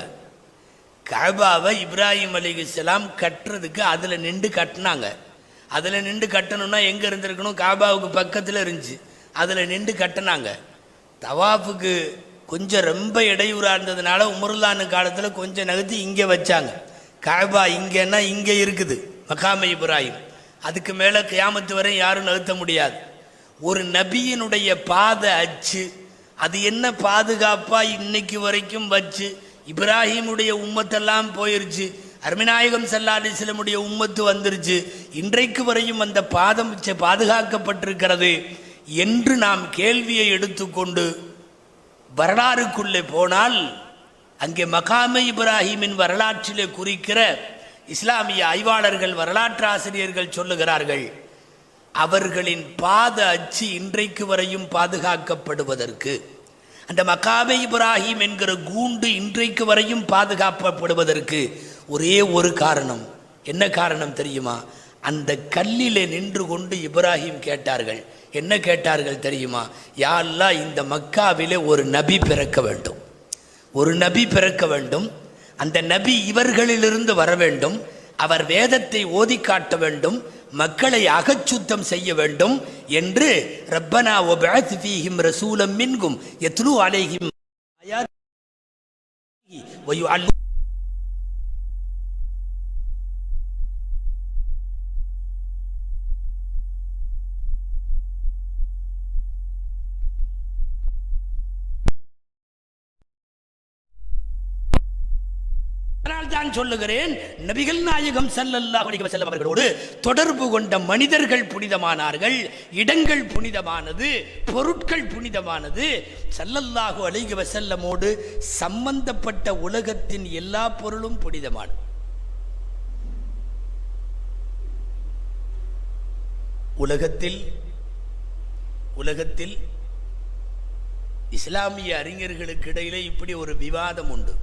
கஅபாவை இப்ராஹிம் அலைஹிஸ்ஸலாம் கட்டுறதுக்கு அதில் நின்று கட்டினாங்க. அதில் நின்று கட்டணும்னா எங்கே இருந்திருக்கணும்? கஅபாவுக்கு பக்கத்தில் இருந்துச்சு. அதில் நின்று கட்டினாங்க. தவாஃபுக்கு கொஞ்சம் ரொம்ப இடையூறாக இருந்ததுனால உமருல்லான்னு காலத்தில் கொஞ்சம் நகர்த்தி இங்கே வச்சாங்க. கஅபா இங்கேன்னா இங்கே இருக்குது மகாமே இப்ராஹிம். அதுக்கு மேலே கியாமத்து வரை யாரும் நகர்த்த முடியாது. ஒரு நபியினுடைய பாத அச்சு அது என்ன பாதுகாப்பாக இன்னைக்கு வரைக்கும் வச்சு இப்ராஹிமுடைய உம்மத்தெல்லாம் போயிருச்சு. அருமைநாயகம் ஸல்லல்லாஹு அலைஹி வஸல்லமுடைய உம்மத்து வந்துருச்சு. இன்றைக்கு வரையும் அந்த பாதம் பாதுகாக்கப்பட்டிருக்கிறது என்று நாம் கேள்வியை எடுத்துக்கொண்டு வரலாறுக்குள்ளே போனால் அங்கே மகாமே இப்ராஹிமின் வரலாற்றிலே குறிக்கிற இஸ்லாமிய ஆய்வாளர்கள், வரலாற்று ஆசிரியர்கள் சொல்லுகிறார்கள், அவர்களின் பாத அச்சு இன்றைக்கு வரையும் பாதுகாக்கப்படுவதற்கு, அந்த மகாமே இப்ராஹிம் என்கிற கூண்டு இன்றைக்கு வரையும் பாதுகாக்கப்படுவதற்கு ஒரே ஒரு காரணம். என்ன காரணம் தெரியுமா? அந்த கல்லிலே நின்று கொண்டு இப்ராஹிம் கேட்டார்கள். என்ன கேட்டார்கள் தெரியுமா? யா அல்லாஹ், இந்த மக்காவிலே ஒரு நபி பிறக்க வேண்டும், ஒரு நபி பிறக்க வேண்டும். அந்த நபி இவர்களிலிருந்து வர வேண்டும். அவர் வேதத்தை ஓதி காட்ட வேண்டும், மக்களை அகச்சுத்தம் செய்ய வேண்டும் என்று ரப்பனா வபஅத் ஃபீஹிம் ரசூலம் மின்கும் யத்லு அலைஹிம் ஆயாத்திஹி வயுஅல்லி. தான் சொல்லுகிறேன், நபிகள் நாயகம் ஸல்லல்லாஹு அலைஹி வஸல்லம் அவர்களோடு தொடர்பு கொண்ட மனிதர்கள் புனிதமானார்கள், இடங்கள் புனிதமானது, பொருட்கள் புனிதமானது. ஸல்லல்லாஹு அலைஹி வஸல்லமோடு சம்பந்தப்பட்ட உலகத்தின் எல்லா பொருளும் புனிதமானது. உலகத்தில் உலகத்தில் இஸ்லாமிய அறிஞர்களுக்கு இடையிலே இப்படி ஒரு விவாதம் உண்டு.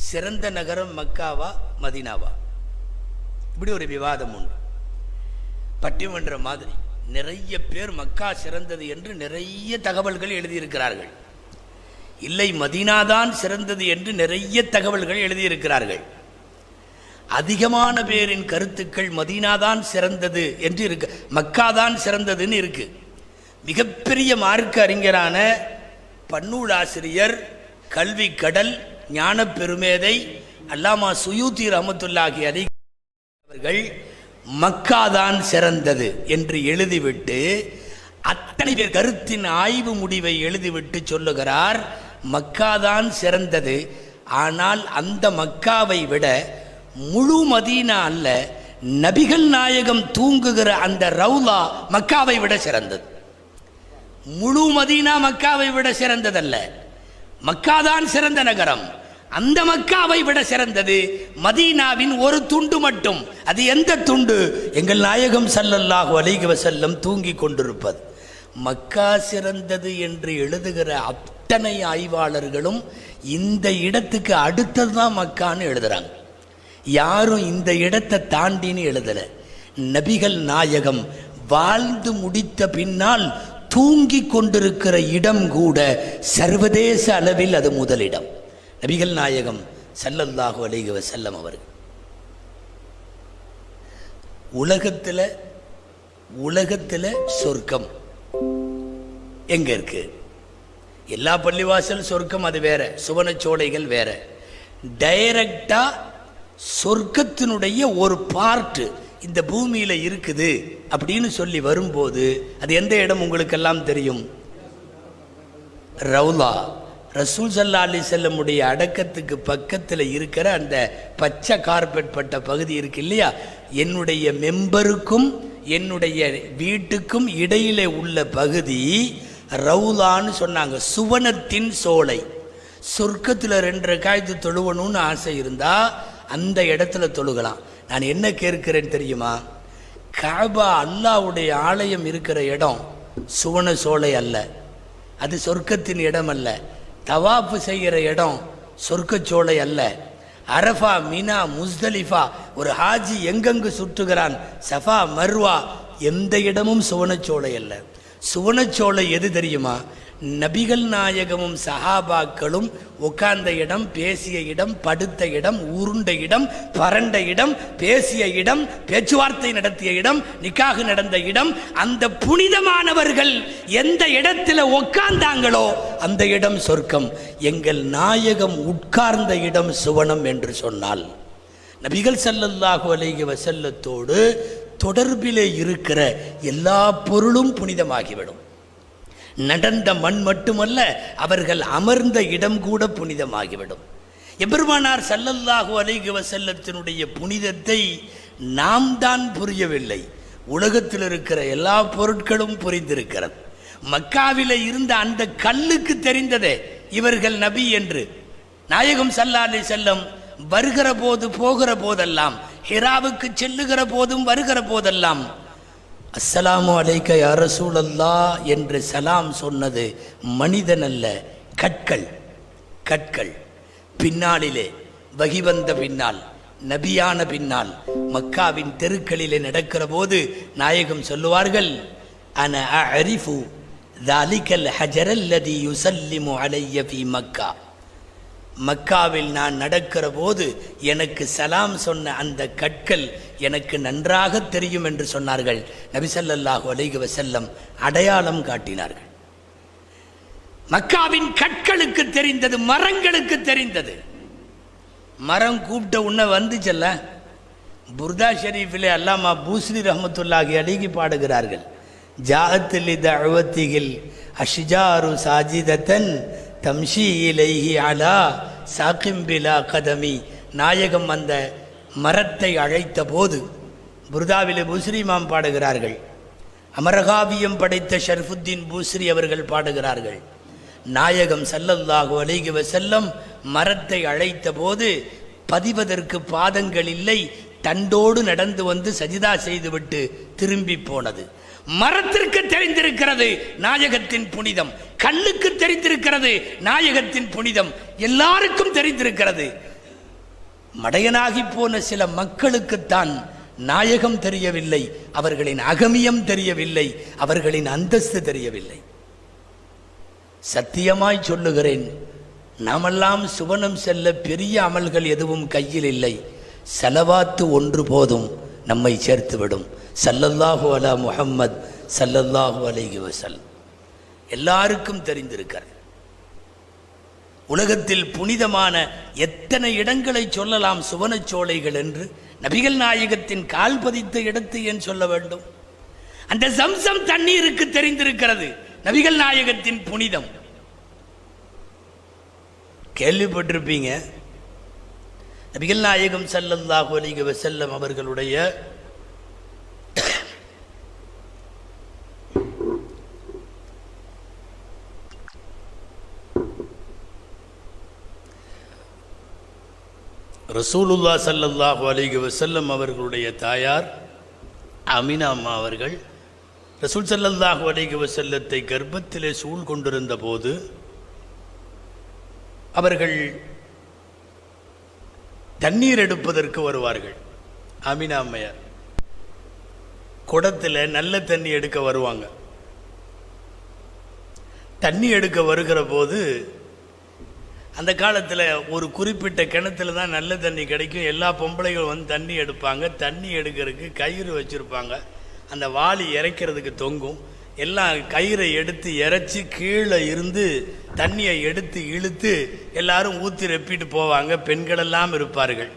சிறந்த நகரம் மக்காவா மதீனாவா? இப்படி ஒரு விவாதம் உண்டு. பட்டிமன்ற மாதிரி நிறைய பேர் மக்கா சிறந்தது என்று நிறைய தகவல்கள் எழுதியிருக்கிறார்கள். இல்லை, மதீனாதான் சிறந்தது என்று நிறைய தகவல்கள் எழுதியிருக்கிறார்கள். அதிகமான பேரின் கருத்துக்கள் மதீனாதான் சிறந்தது என்று இருக்கு, மக்காதான் சிறந்ததுன்னு இருக்கு. மிகப்பெரிய மார்க்க அறிஞரான பன்னூலாசிரியர், கல்வி கடல், ஞான பெருமேதை அல்லாமா சுயூத்தி ரஹ்மத்துல்லாஹி அலைஹி அவர்கள் மக்காதான் சிறந்தது என்று எழுதிவிட்டு அத்தனை பேர் கருத்தின் ஆய்வு முடிவை எழுதிவிட்டு சொல்லுகிறார், மக்காதான் சிறந்தது. ஆனால் அந்த மக்காவை விட முழு மதீனா அல்ல, நபிகள் நாயகம் தூங்குகிற அந்த ரவுலா மக்காவை விட சிறந்தது. முழு மதீனா மக்காவை விட சிறந்ததல்ல, மக்காதான் சிறந்த நகரம். அந்த மக்காவை விட சிறந்தது மதீனாவின் ஒரு துண்டு மட்டும். அது எந்த துண்டு? எங்கள் நாயகம் ஸல்லல்லாஹு அலைஹி வஸல்லம் தூங்கி கொண்டிருப்பது. மக்கா சிறந்தது என்று எழுதுகிற அத்தனை ஆய்வாளர்களும் இந்த இடத்துக்கு அடுத்ததுதான் மக்கான்னு எழுதுறாங்க. யாரும் இந்த இடத்தை தாண்டின்னு எழுதல. நபிகள் நாயகம் வாழ்ந்து முடித்த பின்னால் தூங்கி கொண்டிருக்கிற இடம் கூட சர்வதேச அளவில் அது முதலிடம். நபிகள் நாயகம் ஸல்லல்லாஹு அலைஹி வஸல்லம் அவர்கள் உலகத்தில் சொர்க்கம் எங்க இருக்கு? எல்லா பள்ளிவாசல் சொர்க்கம் அது வேற, சுவனச்சோலைகள் வேற. டைரக்டா சொர்க்கத்தினுடைய ஒரு பார்ட் இந்த பூமியில இருக்குது அப்படின்னு சொல்லி வரும்போது அது எந்த இடம் உங்களுக்கெல்லாம் தெரியும்? ரவுலா. ரசூல் ஸல்லல்லாஹு அலைஹி வஸல்லம் உடைய அடக்கத்துக்கு பக்கத்தில் இருக்கிற அந்த பச்சை கார்பெட் பட்ட பகுதி இருக்கு இல்லையா, என்னுடைய மெம்பருக்கும் என்னுடைய வீட்டுக்கும் இடையிலே உள்ள பகுதி ரவுலான்னு சொன்னாங்க. சுவனத்தின் சோலை. சொர்க்கத்தில் 2 ரக்காயத்து தொழுவணும்னு ஆசை இருந்தா அந்த இடத்துல தொழுகலாம். நான் என்ன கேட்கிறேன் தெரியுமா? காபா அல்லாஹ்வுடைய ஆலயம் இருக்கிற இடம் சுவன சோலை அல்ல, அது சொர்க்கத்தின் இடம் அல்ல. தவாப்பு செய்கிற இடம் சொர்க்கச்சோலை அல்ல. அரஃபா, மினா, முஸ்தலிஃபா ஒரு ஹாஜி எங்கெங்கு சுற்றுகிறான், சஃபா, மர்வா, எந்த இடமும் சுவனச்சோலை அல்ல. சுவனச்சோலை எது தெரியுமா? நபிகள் நாயகமும் சஹாபாக்களும் உட்கார்ந்த இடம், பேசிய இடம், படுத்த இடம், உருண்ட இடம், பரண்ட இடம், பேசிய இடம், பேச்சுவார்த்தை நடத்திய இடம், நிக்காஹ் நடந்த இடம். அந்த புனிதமானவர்கள் எந்த இடத்துல உட்கார்ந்தாங்களோ அந்த இடம் சொர்க்கம். எங்கள் நாயகம் உட்கார்ந்த இடம் சுவனம் என்று சொன்னால் நபிகள் ஸல்லல்லாஹு அலைஹி வஸல்லத்தோடு தொடர்பிலே இருக்கிற எல்லா பொருளும் புனிதமாகிவிடும். நடந்த மண் மட்டுமல்ல, அவர்கள் அமர்ந்த இடம் கூட புனிதமாகிவிடும். எபெருமானார் ஸல்லல்லாஹு அலைஹி வஸல்லத்தினுடைய புனிதத்தை நாம் தான் புரியவில்லை, உலகத்தில் இருக்கிற எல்லா பொருட்களும் புரிந்திருக்கிறது. மக்காவிலே இருந்த அந்த கல்லுக்கு தெரிந்ததே இவர்கள் நபி என்று. நாயகம் ஸல்லல்லாஹு அலைஹி வஸல்லம் வருகிற போது போகிற போதெல்லாம், ஹிராவுக்கு செல்லுகிற போதும் வருகிற போதெல்லாம் அஸ்ஸலாமு அலைக்க யா ரசூலல்லாஹ் என்று சலாம் சொன்னது மனிதன் அல்ல, கற்கள். கற்கள் பின்னாளிலே வகி வந்த பின்னால், நபியான பின்னால் மக்காவின் தெருக்களிலே நடக்கிற போது நாயகம் சொல்லுவார்கள், அன அரிஃபு தாலிகல் ஹஜரல்லதி யுஸல்லிமு அலைய ஃபீ மக்கா. மக்காவில் நான் நடக்கிற போது எனக்கு சலாம் சொன்ன அந்த கற்கள் எனக்கு நன்றாக தெரியும் என்று சொன்னார்கள். நபி ஸல்லல்லாஹு அலைஹி வஸல்லம் அடையாளம் காட்டினார்கள். மக்காவின் கற்களுக்கு தெரிந்தது, மரங்களுக்கு தெரிந்தது. மரம் கூப்பிட்ட உன்ன வந்துச்சல்ல. புர்தா ஷரீஃபிலே அல்லாமா பூஸ்ரி ரஹ்மத்துல்லாஹி அலைஹி பாடுகிறார்கள், ஜாஅத் லிதஅவதிஹில் அஷ்ஜாரு சாஜிதத்தன் தம்ஷி இலைஹி அலா சாகிம் பிலா கதமி. நாயகம் அந்த மரத்தை அழைத்த போது, புர்தாவிலே பூஸ்ரி இமாம் பாடுகிறார்கள், அமரகாவியம் படைத்த ஷர்ஃபுத்தீன் பூஸ்ரி அவர்கள் பாடுகிறார்கள், நாயகம் ஸல்லல்லாஹு அலைஹி வஸல்லம் மரத்தை அழைத்த போது பதிவதற்கு பாதங்கள் இல்லை, தண்டோடு நடந்து வந்து சஜிதா செய்துவிட்டு திரும்பி போனது. மரத்திற்கு தெரிந்திருக்கிறது நாயகத்தின் புனிதம், கல்லுக்கு தெரிந்திருக்கிறது நாயகத்தின் புனிதம், எல்லாருக்கும் தெரிந்திருக்கிறது. மடையனாகி போன சில மக்களுக்குத்தான் நாயகம் தெரியவில்லை, அவர்களின் அகமியம் தெரியவில்லை, அவர்களின் அந்தஸ்து தெரியவில்லை. சத்தியமாய் சொல்லுகிறேன், நாமெல்லாம் சுவனம் செல்ல பெரிய அமல்கள் எதுவும் கையில் இல்லை. ஸலவாத்து ஒன்று போதும், நம்மை சேர்த்துவிடும். ஸல்லல்லாஹு அலா முஹம்மத் ஸல்லல்லாஹு அலைஹி வஸல்லம். எல்லாருக்கும் தெரிந்திருக்கிறது. உலகத்தில் புனிதமான எத்தனை இடங்களை சொல்லலாம் சுவனச்சோலைகள் என்று. நபிகள் நாயகத்தின் கால் பதித்த இடத்தை ஏன் சொல்ல வேண்டும்? அந்த சம்சம் தண்ணீருக்கு தெரிந்திருக்கிறது நபிகள் நாயகத்தின் புனிதம். கேள்விப்பட்டிருப்பீங்க, நபிகள் நாயகம் ஸல்லல்லாஹு அலைஹி வஸல்லம் அவர்களுடைய ரசூலுல்லாஹ் ஸல்லல்லாஹு அலைஹி வஸல்லம் அவர்களுடைய தாயார் அமினா அம்மா அவர்கள் ரசூல் ஸல்லல்லாஹு அலைஹி வஸல்லத்தை கர்ப்பத்திலே சூழ் கொண்டிருந்த போது அவர்கள் தண்ணீர் எடுப்பதற்கு வருவார்கள். அமினா அம்மையார் குடத்தில் நல்ல தண்ணி எடுக்க வருவாங்க. தண்ணி எடுக்க வருகிற போது அந்த காலத்தில் ஒரு குறிப்பிட்ட கிணத்துல தான் நல்ல தண்ணி கிடைக்கும். எல்லா பொம்பளைகளும் வந்து தண்ணி எடுப்பாங்க. தண்ணி எடுக்கிறதுக்கு கயிறு வச்சுருப்பாங்க, அந்த வாளி இறைக்கிறதுக்கு தொங்கும். எல்லாம் கயிறை எடுத்து இறைச்சி கீழே இருந்து தண்ணியை எடுத்து இழுத்து எல்லாரும் ஊற்றி ரெப்பிட்டு போவாங்க. பெண்களெல்லாம் இருப்பார்கள்.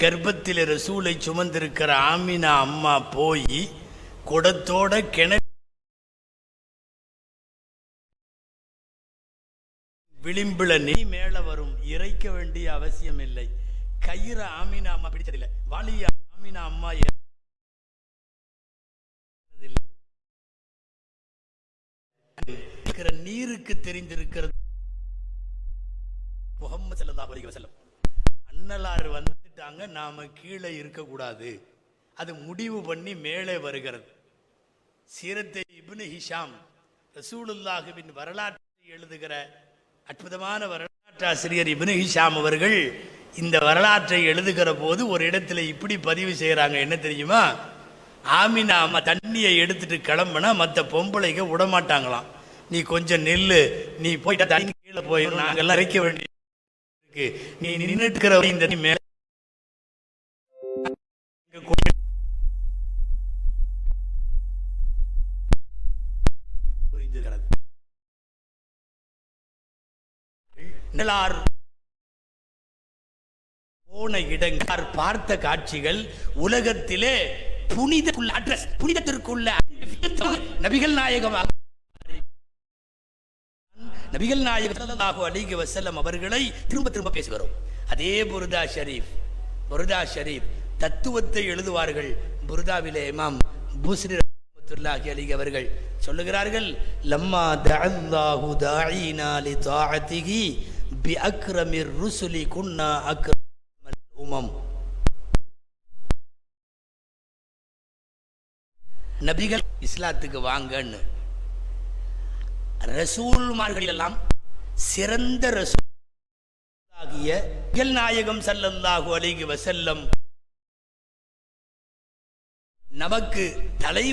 கர்ப்பத்தில் ரசூலை சுமந்திருக்கிற ஆமினா அம்மா போய் குடத்தோட கிணறு விளிம்புல நீ மேல வரும், இறைக்க வேண்டிய அவசியம் இல்லை. கயிறு ஆமினா அம்மா பிடிச்சதில்லை, வாலிய ஆமினா அம்மா நீருக்கு தெரிந்திருக்கிறது. முஹம்மது ஸல்லல்லாஹு அலைஹி வஸல்லம் அன்னலார் வந்துட்டாங்க, நாம கீழே இருக்கக்கூடாது, அது முடிவு பண்ணி மேலே வருகிறது. சீரத்தை இப்னு ஹிஷாம் ரசூலுல்லாஹின் வரலாற்றை எழுதுகிற அற்புதமான வரலாற்றாசிரியர் இப்னு ஹிஷாம் அவர்கள் இந்த வரலாற்றை எழுதுகிற போது ஒரு இடத்துல இப்படி பதிவு செய்யறாங்க. என்ன தெரியுமா? ஆமினா அம்மா தண்ணியை எடுத்துட்டு கிளம்புனா மற்ற பொம்பளைங்க விடமாட்டாங்களாம். நீ கொஞ்சம் நெல்லு, நீ போயிட்டா தண்ணி கீழே போயிடும், நாங்கெல்லாம் இறைக்க வேண்டிய நீ நின்றுக்கிற இந்த மேல போன இடங்கள் பார்த்த காட்சிகள் உலகத்திலே புனிதத்திற்குள்ள நபிகள் நாயகம் நபிகள் நாயகம் ஸல்லல்லாஹு அலைஹி வஸல்லம் அவர்களை திரும்ப திரும்ப பேசுகிறோம். அதே புர்தா ஷரீஃப் தத்துவத்தை எழுதுவார்கள். புர்தாவிலே இமாம் பூஸ்ரி ரஹ்மத்துல்லாஹி அலைஹி அவர்கள் சொல்லுகிறார்கள், லம்மா தஅல்லாஹு தாஈனா லி தாஅத்திஹி பி அக்ரமிர் ருசுலி குன்னா அக்ரமல் உமம். நபிகள் இஸ்லாத்துக்கு வாங்கன்னு ரசூல்மார்கள் எல்லாம் சிறந்த ரசூல் ஆகிய நபிகள் நாயகம் ஸல்லல்லாஹு அலைஹி வஸல்லம் நமக்கு தலை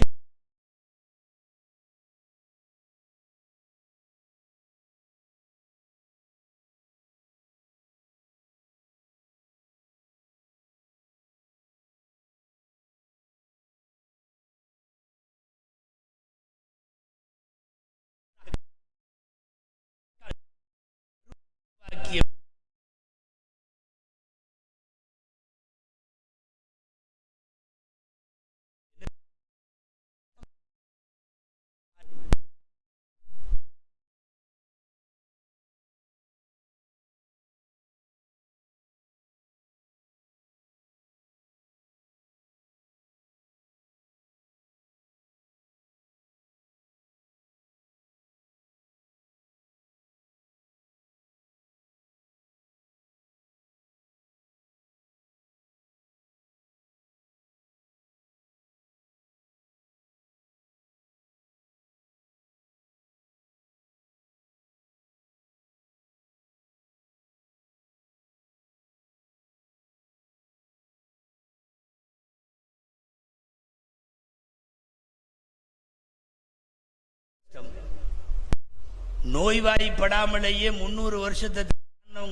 நோய்வாய்ப்படாமலேயே 300 வருஷத்தை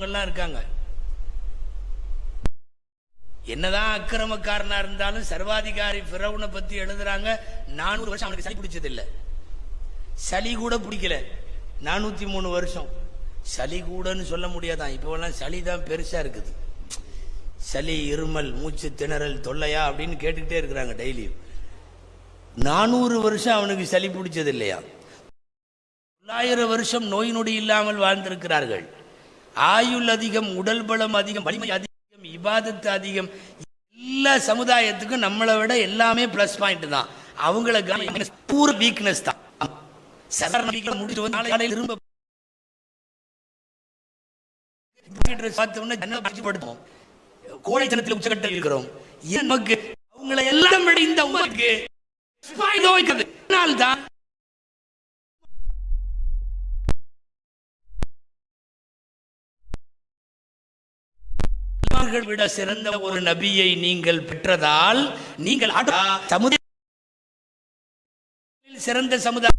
எல்லாம் இருக்காங்க. என்னதான் அக்கிரமக்காரனா இருந்தாலும் சர்வாதிகாரி ஃபிரௌனை பத்தி எழுதுறாங்க. 400 வருஷம் அவனுக்கு சளி பிடிச்சது இல்ல, சளி கூட பிடிக்கல. 403 வருஷம் சளி கூடன்னு சொல்ல முடியாதான். இப்போலாம் சளி தான் பெருசா இருக்குது. சளி, இருமல், மூச்சு திணறல், தொல்லையா அப்படின்னு கேட்டுக்கிட்டே இருக்கிறாங்க டெய்லியும். 400 வருஷம் அவனுக்கு சளி பிடிச்சது இல்லையா. 900 வருஷம் நோய் நொடி இல்லாமல் வாழ்ந்திருக்கிறார்கள். ஆயுள் அதிகம், உடல் பலம் அதிகம், வலிமை அதிகம், இபாதத்து அதிகம். எல்லா சமுதாயத்துக்கும் நம்மளை விட எல்லாமே பிளஸ் பாயிண்ட் தான். அவங்கள பூர வீக்னஸ் தான். முடிச்சு வந்து திரும்ப படுத்தோம், கோழைத்தனத்தில் உச்சகட்டம் இருக்கிறோம். நமக்கு அவங்களை எல்லாம் விட இந்த உமக்கு தான் விட சிறந்த ஒரு நபியை நீங்கள் பெற்றதால் நீங்கள் சிறந்த சமுதாயம்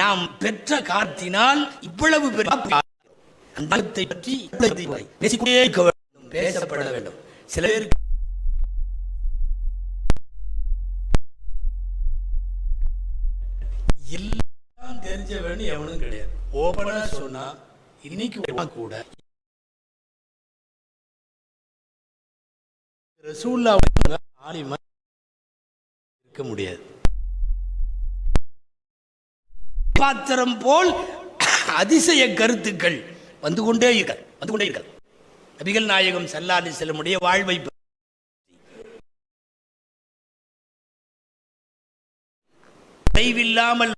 நாம் பெற்ற காத்தினால் இவ்வளவு பற்றி பேசப்பட வேண்டும். சில பேருக்கு எல்லாம் தெரிஞ்ச வேணும் எவனும் கிடையாது. ஓபனா சொன்னா இன்னைக்கு கூட ரசூலுல்லாஹ் ஆலிமா இருக்க முடியாது. பாத்திரம் போல் அதிசய கருத்துக்கள் வந்து கொண்டே இருக்க. நபிகள் நாயகம் ஸல்லல்லாஹு அலைஹி வஸல்லம் உடைய வாழ்வை தெய்வில்லாமல்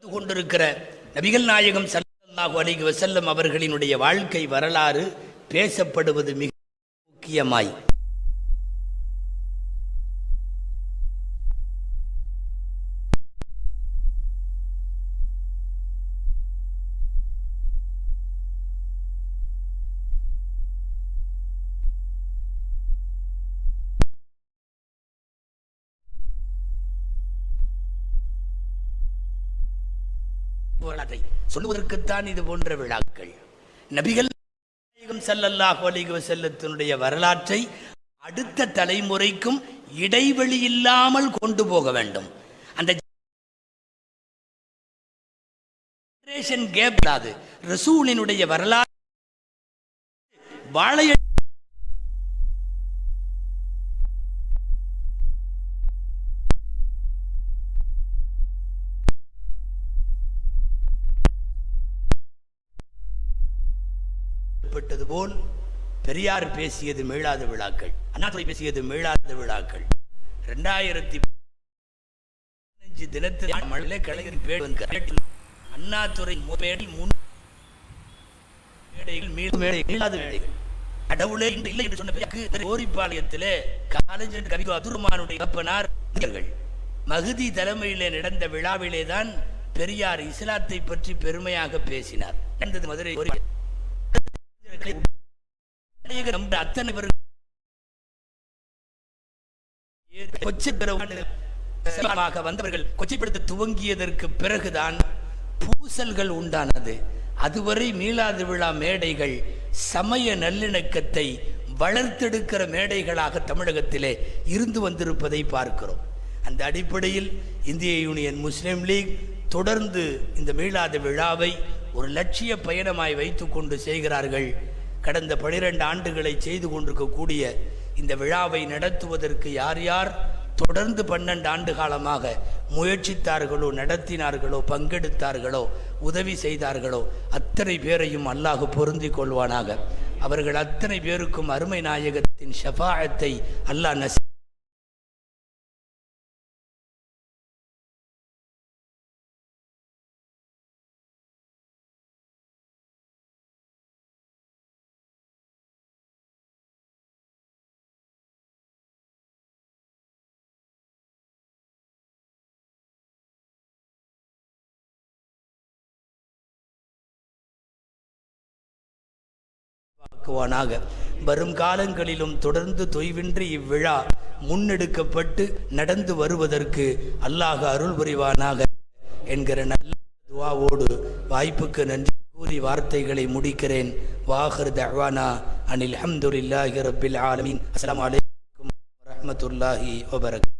கொண்டிருக்கிற நபிகள் நாயகம் ஸல்லல்லாஹு அலைஹி வஸல்லம் அவர்களினுடைய வாழ்க்கை வரலாறு பேசப்படுவது மிக முக்கியமாய் சொல்லுவதற்குத்தான் இது போன்ற விழாக்கள். நபிகள் நாயகம் ஸல்லல்லாஹு அலைஹி வஸல்லத்தினுடைய வரலாற்றை அடுத்த தலைமுறைக்கும் இடைவெளி இல்லாமல் கொண்டு போக வேண்டும். அந்த ஜெனரேஷன் கேப் இல்லாது ரசூலினுடைய வரலாறு வாழைய போல் பெரியார் பேசியது மீளாத விழாக்கள், அண்ணாதுரை பேசியது மீளாத விழாக்கள். 2015 தினத்தில் மழை கலைஞர் அண்ணாதுரை மீளாத வேலைகள் கடவுளே இல்லை என்று சொன்ன பிறகு ஓரிப்பாளையத்திலே காலேஜ் கவிகோ அதுருமானுடைய தகப்பனார் மஹதி தலைமையிலே நடந்த விழாவிலே தான் பெரியார் இஸ்லாத்தை பற்றி பெருமையாக பேசினார். மதுரை அத்தனை வந்தவர்கள் கொச்சைப்படுத்த துவங்கியதற்கு பிறகுதான் பூசல்கள் உண்டானது. அதுவரை மீளாது விழா மேடைகள் சமய நல்லிணக்கத்தை வளர்த்தெடுக்கிற மேடைகளாக தமிழகத்திலே இருந்து வந்திருப்பதை பார்க்கிறோம். அந்த அடிப்படையில் இந்திய யூனியன் முஸ்லீம் லீக் தொடர்ந்து இந்த மீளாத விழாவை ஒரு லட்சிய பயணமாய் வைத்து கொண்டு செய்கிறார்கள். கடந்த 12 ஆண்டுகளை செய்து கொண்டிருக்கக்கூடிய இந்த விழாவை நடத்துவதற்கு யார் யார் தொடர்ந்து 12 ஆண்டு காலமாக முயற்சித்தார்களோ, நடத்தினார்களோ, பங்கெடுத்தார்களோ, உதவி செய்தார்களோ அத்தனை பேரையும் அல்லாஹ் பொருந்திக் கொள்வானாக. அவர்கள் அத்தனை பேருக்கும் அருமை நாயகத்தின் ஷஃபாஅத்தை அல்லாஹ் ஆக்குவானாக. வரும் காலங்களிலும் தொடர்ந்து தொய்வின்றி இவ்விழா முன்னெடுக்கப்பட்டு நடந்து வருவதற்கு அல்லாஹ் அருள் புரிவானாக என்கிற நல்ல துஆவோடு வாய்ப்புக்கு நன்றி கூறி வார்த்தைகளை முடிக்கிறேன். வாஹிர் தஅவானா அனில் ஹம்துலில்லாஹி ரப்பில் ஆலமீன். அஸ்ஸலாமு அலைக்கும் வரஹ்மத்துல்லாஹி வபரகாத்துஹு.